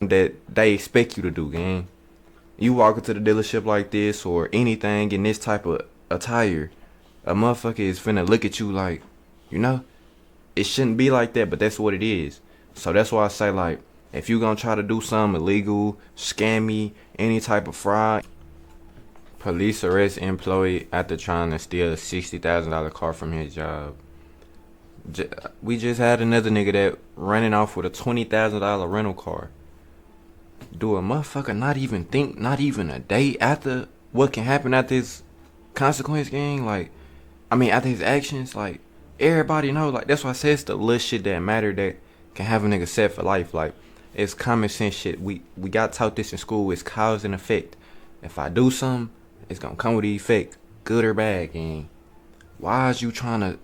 that they expect you to do, gang. You walk into the dealership like this or anything in this type of attire, a motherfucker is finna look at you like, you know, it shouldn't be like that, but that's what it is. So that's why I say, like, if you gonna try to do something illegal, scammy, any type of fraud. Police arrest employee after trying to steal a $60,000 car from his job. We just had another nigga that running off with a $20,000 rental car. Do a motherfucker not even think, not even a day after what can happen after his consequence, gang? Like, I mean, after his actions, like, everybody know, like, that's why I say it's the little shit that matter that can have a nigga set for life. Like, it's common sense shit. We got taught this in school. It's cause and effect. If I do something, it's gonna come with the effect, good or bad, gang. Why is you trying to...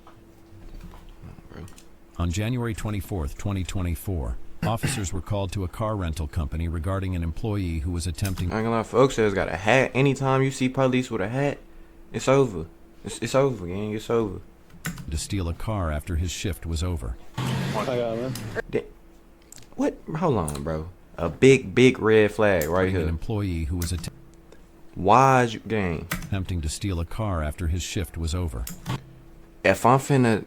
On January 24th, 2024, officers were called to a car rental company regarding an employee who was attempting... I ain't gonna lie, folks says got a hat. Anytime you see police with a hat, it's over. It's over, gang. It's over. ...to steal a car after his shift was over. I got it, man. What? Hold on, bro. A big red flag right here. An employee who was Why is you, gang? attempting to steal a car after his shift was over. If I'm finna...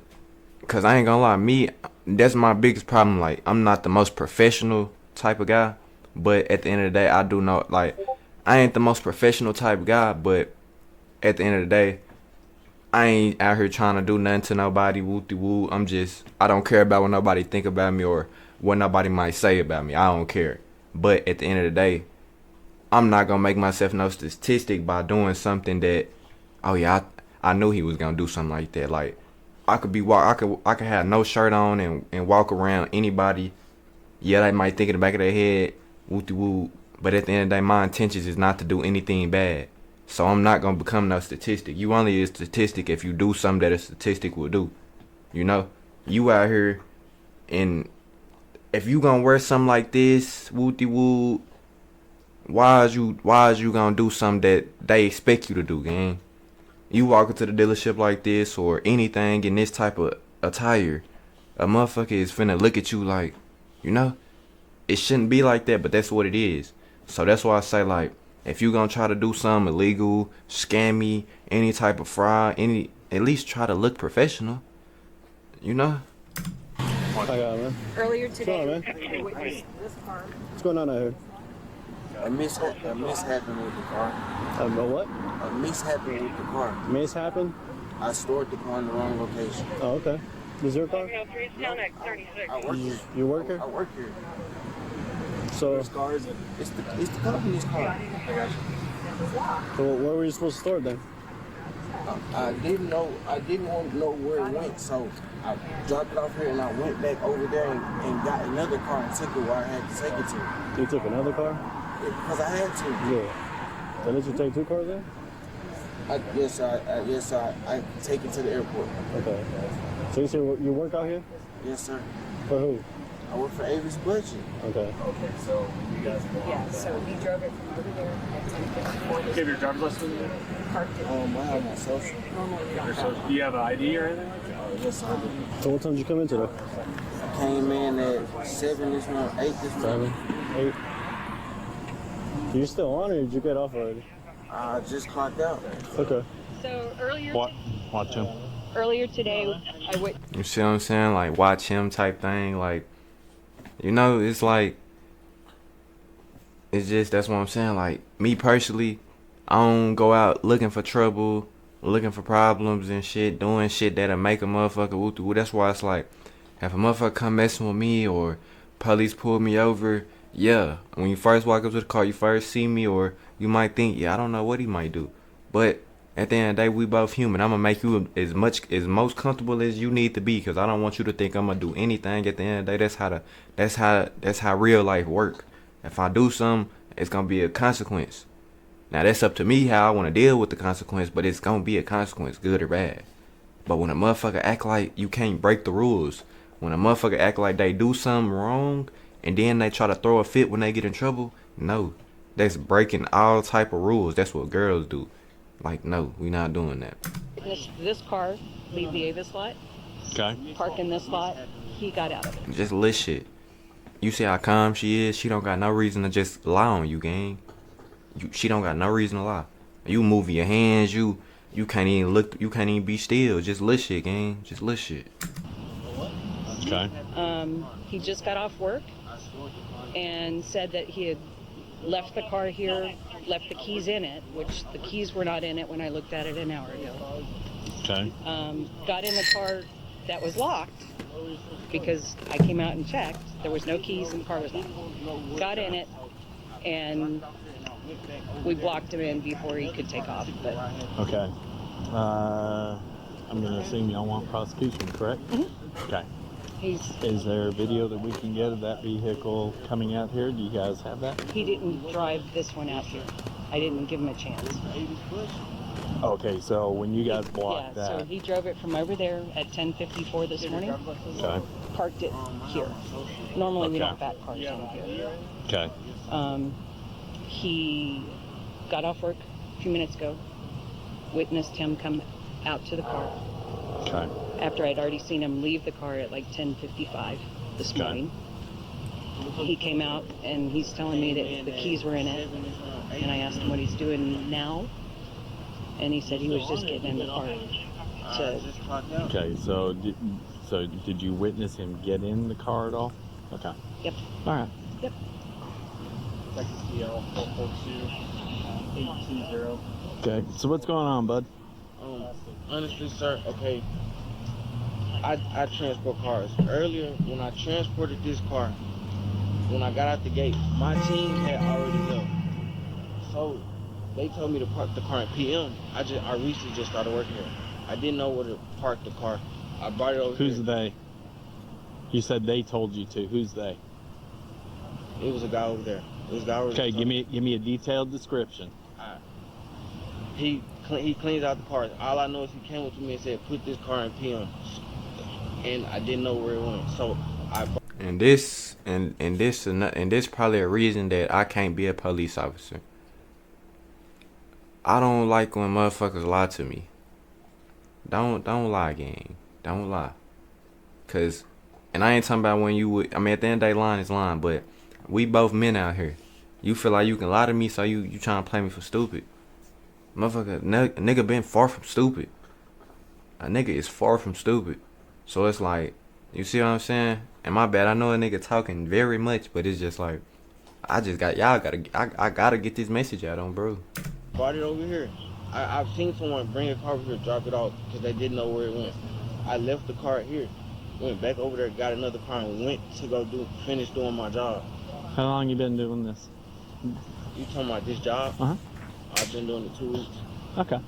Cause I ain't gonna lie, me, that's my biggest problem. Like, I'm not the most professional type of guy, but at the end of the day, I do know, like, I ain't the most professional type of guy, but at the end of the day, I ain't out here trying to do nothing to nobody, woo-de-woo. I don't care about what nobody think about me or what nobody might say about me. I don't care. But at the end of the day, I'm not gonna make myself no statistic by doing something that, oh yeah, I knew he was gonna do something like that. Like, I could have no shirt on and walk around anybody. Yeah, they might think in the back of their head, woo-de-woo. But at the end of the day, my intentions is not to do anything bad. So I'm not gonna become no statistic. You only a statistic if you do something that a statistic will do. You know? You out here, and if you gonna wear something like this, woo-de-woo, why is you gonna do something that they expect you to do, gang? You walk into the dealership like this or anything in this type of attire, a motherfucker is finna look at you like, you know, it shouldn't be like that, but that's what it is. So that's why I say, like, if you gonna try to do something illegal, scammy, any type of fraud, at least try to look professional, you know? I got it, man. Earlier today, What's going on, man? I witnessed this car. What's going on out here? A mishap happened with the car. A what? A mishap with the car. Mishap? I stored the car in the wrong location. Oh, okay. Is your car? I work here. You work here? I work here. So, It's the company's car. so where were you supposed to store it then? I didn't want to know where it went, so I dropped it off here and I went back over there and got another car and took it where I had to take it to. You took another car? Because I had to. Yeah. So did you take two cars then? Yes, sir. I take it to the airport. Okay. So you say you work out here? Yes, sir. For who? I work for Avis Budget. Okay. Yeah, so he drove it from over there at 10:54. Give your driver's license. Parked it. I have my social. Normally, you don't So, have do you have an ID or anything like that? Yes, sir. So what time did you come in today? I came in at 7 this morning, 8 this morning. 7, 8. You still on or did you get off already? I just clocked out. Okay. So Watch him. earlier today, I went. You see what I'm saying? Like, watch him type thing. Like, you know, it's like, it's just, that's what I'm saying. Like, me personally, I don't go out looking for trouble, looking for problems and shit, doing shit that'll make a motherfucker woo-woo. That's why it's like, if a motherfucker come messing with me or police pull me over, yeah, when you first walk up to the car, you first see me, or you might think, yeah, I don't know what he might do. But at the end of the day, we both human. I'm gonna make you as most comfortable as you need to be, because I don't want you to think I'm gonna do anything. At the end of the day, that's how real life work. If I do something, it's gonna be a consequence. Now that's up to me how I want to deal with the consequence, but it's gonna be a consequence, good or bad. But when a motherfucker act like you can't break the rules, when a motherfucker act like they do something wrong and then they try to throw a fit when they get in trouble, no, that's breaking all type of rules. That's what girls do. Like, no, we not doing that. This car leave the Avis lot, Okay. park in this lot. He got out of it. Just lit shit. You see how calm she is? She don't got no reason to just lie on you, gang. She don't got no reason to lie. You moving your hands, you can't even look, you can't even be still. Just little shit, gang. Just little shit. Okay. He just got off work and said that he had left the car here, left the keys in it, which the keys were not in it when I looked at it an hour ago. Okay. Got in the car that was locked because I came out and checked. There was no keys and the car was locked. Got in it and we blocked him in before he could take off. But Okay. I'm gonna assume y'all want prosecution, correct? Okay. Is there a video that we can get of that vehicle coming out here? Do you guys have that? he didn't drive this one out here. I didn't give him a chance. Okay, so when you guys blocked Yeah, so that, he drove it from over there at 10:54 this morning. okay, Parked it here. Normally we Okay. don't back cars in here. okay, He got off work a few minutes ago. Witnessed him come out to the car okay, after I'd already seen him leave the car at like 10:55 this Okay. morning. He came out and he's telling me that the keys were in it, and I asked him what he's doing now, and he said he was just getting in the car to okay. So did you witness him get in the car at all? Okay. Yep. All right. Yep. Okay. So what's going on, bud? Honestly, sir, okay, I transport cars. Earlier, when I transported this car, when I got out the gate, my team had already left. So they told me to park the car at PM. I recently just started working here. I didn't know where to park the car. I brought it over Who's here. they? You said they told you to. Who's they? It was a guy over there. It was a guy over there. Okay, give me a detailed description. He cleans out the cars. All I know is he came up to me and said, put this car in PM. And I didn't know where it went. So I brought And this probably a reason that I can't be a police officer. I don't like when motherfuckers lie to me. Don't lie, gang. Don't lie. Cause, and I ain't talking about when you would. I mean, at the end of the day, lying is lying. But we both men out here. You feel like you can lie to me, so you trying to play me for stupid. Motherfucker, nigga been far from stupid. A nigga is far from stupid. So it's like, you see what I'm saying? And my bad, I know a nigga talking very much, but it's just like, I gotta get this message out on bro. Brought it over here. I've seen someone bring a car over here, drop it off, because they didn't know where it went. I left the car here, went back over there, got another car, and went to go finish doing my job. How long you been doing this? You talking about this job? Uh-huh. I've been doing it 2 weeks. Okay.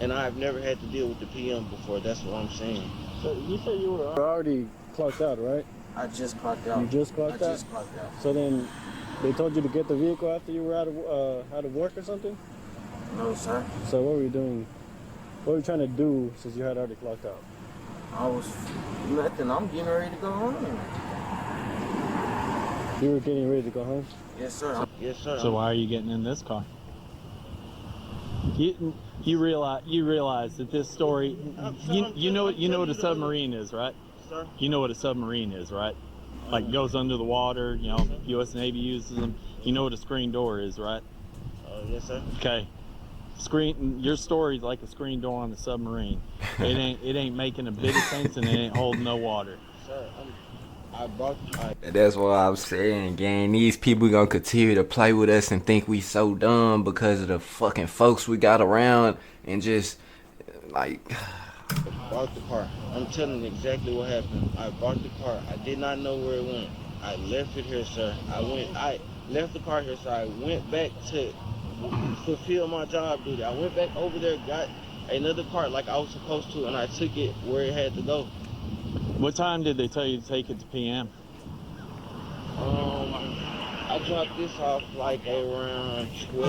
And I've never had to deal with the PM before, that's what I'm saying. So you said you were already clocked out, right? I just clocked out. You just clocked out? I just clocked out. So then they told you to get the vehicle after you were out of work or something? No, sir. So what were you doing? What were you trying to do since you had already clocked out? I was nothing. I'm getting ready to go home. You were getting ready to go home? Yes, sir. Yes, sir. So why are you getting in this car? You realize that this story, you know what a submarine is, right? Sir? You know what a submarine is, right? Like goes under the water. You know, U.S. Navy uses them. You know what a screen door is, right? Yes, sir. Okay. Your story's like a screen door on a submarine. It ain't making a bit of sense, and it ain't holding no water. Sir, That's what I'm saying, gang. These people gonna continue to play with us and think we so dumb because of the fucking folks we got around, and just like bought the car. I'm telling you exactly what happened. I bought the car. I did not know where it went. I left it here, sir. I left the car here, so I went back to fulfill my job duty. I went back over there, got another car like I was supposed to, and I took it where it had to go. What time did they tell you to take it to PM? I dropped this off like around 12,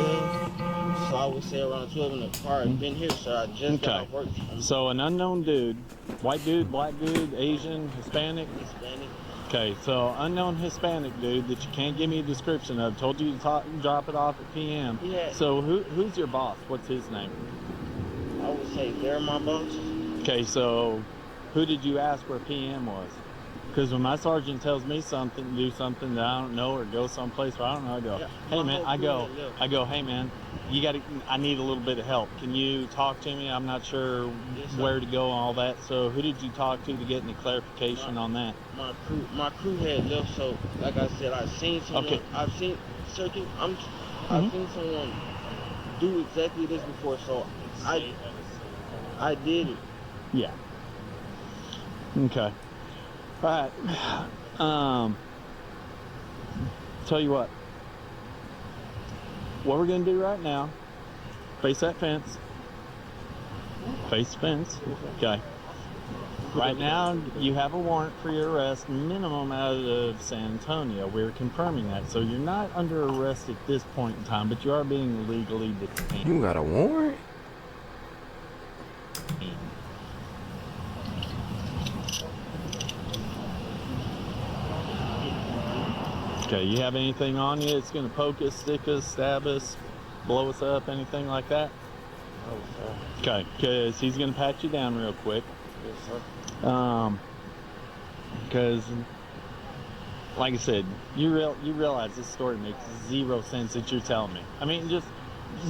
so I would say around 12 in the car. I've been here, sir. I just got off work. So an unknown dude, white dude, black dude, Asian, Hispanic? Hispanic. Okay, so unknown Hispanic dude that you can't give me a description of, told you to drop it off at PM. Yeah. So who's your boss? What's his name? I would say they're my boss. Okay, so who did you ask where PM was? Because when my sergeant tells me something, do something that I don't know, or go someplace where I don't know, I go, Yeah, hey my man, whole I crew go, had left. hey man, I need a little bit of help. Can you talk to me? I'm not sure Yes, sir. where to go and all that. So who did you talk to get any clarification on that? My crew had left, so like I said, I've seen someone. Okay. I've seen circuit. I've seen someone do exactly this before, so I did it. Yeah. Okay. All right. Tell you what. What we're gonna do right now? Face that fence. Face the fence. Okay. Right now, you have a warrant for your arrest, minimum out of San Antonio. We're confirming that. So you're not under arrest at this point in time, but you are being legally detained. You got a warrant? Okay, you have anything on you that's going to poke us, stick us, stab us, blow us up, anything like that? Oh, sir. Okay, because he's going to pat you down real quick. Yes, sir. Because, like I said, you realize this story makes zero sense that you're telling me. I mean, just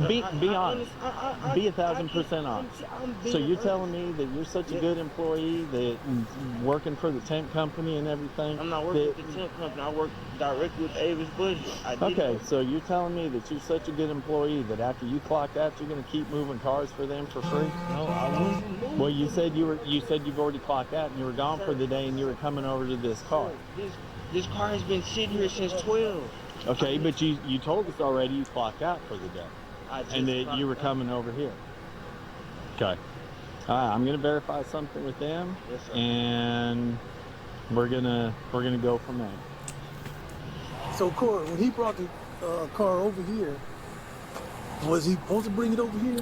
be honest. Be 1,000% honest. So you're telling me that you're such a good employee, that working for the tent company and everything? I'm not working with the tent company. I work directly with Avis Budget. Okay, so you're telling me that you're such a good employee that after you clocked out, you're going to keep moving cars for them for free? No, I wasn't. Well, you said you've already clocked out and you were gone for the day and you were coming over to this car. This car has been sitting here since 12. Okay, but you told us already you clocked out for the day and that you were coming over here. Okay. All right, I'm gonna verify something with them, Yes, sir. and we're gonna go from there. So Corey, when he brought the car over here, was he supposed to bring it over here?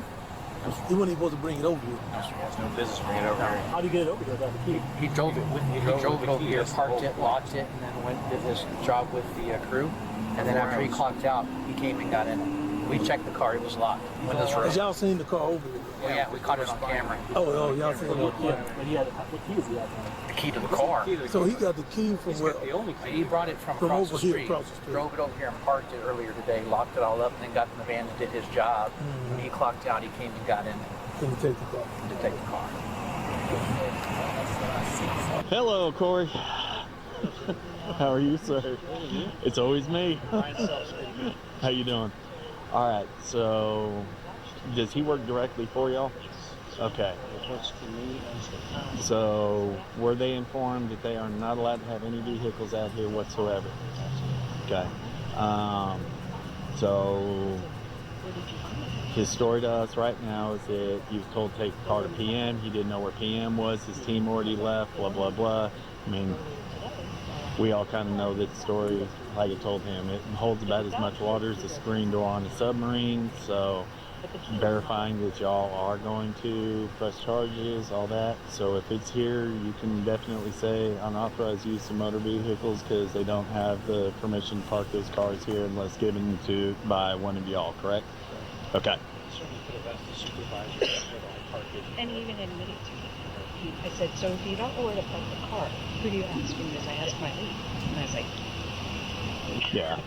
He wasn't supposed to bring it over here. He has no business bringing it over here. How did he get it over here without the key? He drove it with me. He drove it over here, parked it, locked it, and then went and did his job with the crew. And then after he clocked out, he came and got in it. We checked the car; it was locked. Windows were Cause open. y'all seen the car over here. Well, yeah, we caught it on camera. Oh, y'all seen it. Yeah. But he had what keys he had? The key to the car. So he got the key from where? He brought it from From across the over here, street. across the street. Drove it over here and parked it earlier today. Locked it all up, and then got in the van and did his job. When he clocked out, he came and got in Can you take the car? to take the car. Hello, Corey. How are you, sir? It's always me. How you doing? All right. So, does he work directly for y'all? Okay. So, were they informed that they are not allowed to have any vehicles out here whatsoever? Okay. So, his story to us right now is that he was told to take the car to PM. He didn't know where PM was. His team already left, blah, blah, blah. I mean, we all kind of know that story, like I told him. It holds about as much water as a screen door on a submarine. So, verifying that y'all are going to press charges, all that. So if it's here, you can definitely say unauthorized use of motor vehicles because they don't have the permission to park those cars here unless given to by one of y'all, correct? Okay. And he even admitted to it. I said, so if you don't know where to park the car, who do you ask? And he goes, I asked my lead. And I was like, Yeah.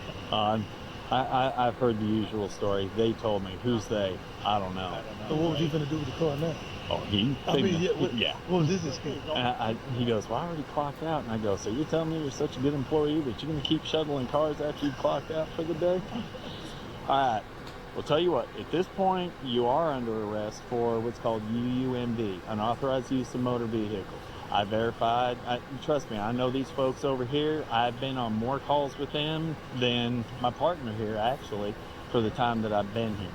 I've heard the usual story. They told me. Who's they? I don't know. So what was he gonna do with the car now? Oh, he? I mean, yeah. What was his excuse? He goes, well, I already clocked out. And I go, so you're telling me you're such a good employee that you're going to keep shuttling cars after you clocked out for the day? All right. Well, tell you what, at this point, you are under arrest for what's called UUMV, unauthorized use of motor vehicle. I verified, trust me, I know these folks over here. I've been on more calls with them than my partner here, actually, for the time that I've been here.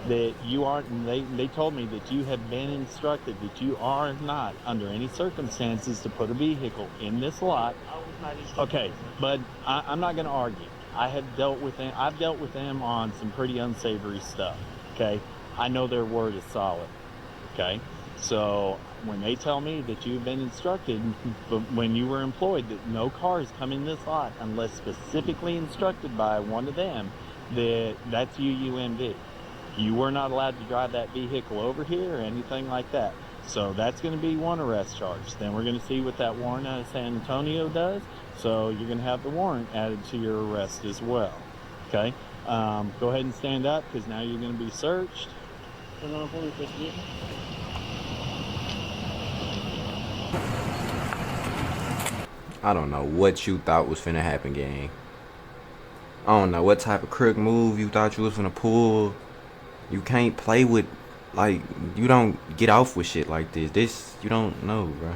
That you aren't, they told me that you have been instructed that you are not, under any circumstances, to put a vehicle in this lot. Okay, but I'm not going to argue. I've dealt with them on some pretty unsavory stuff, okay? I know their word is solid, okay? So when they tell me that you've been instructed when you were employed that no cars come in this lot unless specifically instructed by one of them, that's UUMV. You were not allowed to drive that vehicle over here or anything like that. So that's going to be one arrest charge. Then we're going to see what that warrant out of San Antonio does. So you're going to have the warrant added to your arrest as well. Okay? Go ahead and stand up because now you're going to be searched. Turn on for me, Christy. I don't know what you thought was finna happen, gang. I don't know what type of crook move you thought you was finna pull. You can't play with, like, you don't get off with shit like this. You don't know, bro.